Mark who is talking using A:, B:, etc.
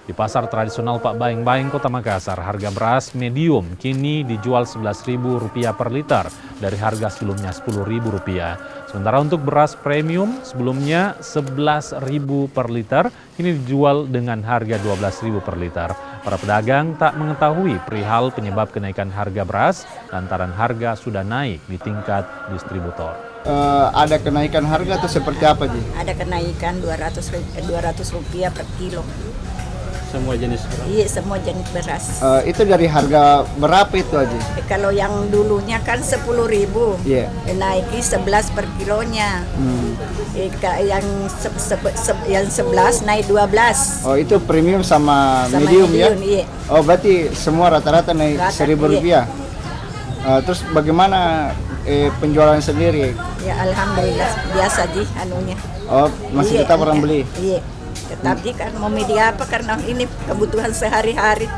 A: Di pasar tradisional Pak Baeng-Baeng, Kota Makassar, harga beras medium kini dijual Rp11.000 per liter dari harga sebelumnya Rp10.000. Sementara untuk beras premium sebelumnya Rp11.000 per liter, kini dijual dengan harga Rp12.000 per liter. Para pedagang tak mengetahui perihal penyebab kenaikan harga beras lantaran harga sudah naik di tingkat distributor.
B: Ada kenaikan harga atau seperti apa, Ji?
C: Ada kenaikan Rp200 per kilo.
D: Semua jenis beras?
C: Iya, semua jenis beras.
B: Itu dari harga berapa itu, Aji?
C: Kalau yang dulunya kan Rp10.000,
B: Iya.
C: naiki 11 per kilonya. Yang 11 naik 12.
B: Oh, itu premium sama
C: Sama
B: medium ya?
C: Iya.
B: Oh, berarti semua rata-rata naik Rp1.000.
C: Iya.
B: Terus bagaimana penjualan sendiri?
C: Ya alhamdulillah biasa Ji anunya.
B: Oh, masih tetap orang beli?
C: Iya. Tetapi kan mau media apa karena ini kebutuhan sehari-hari.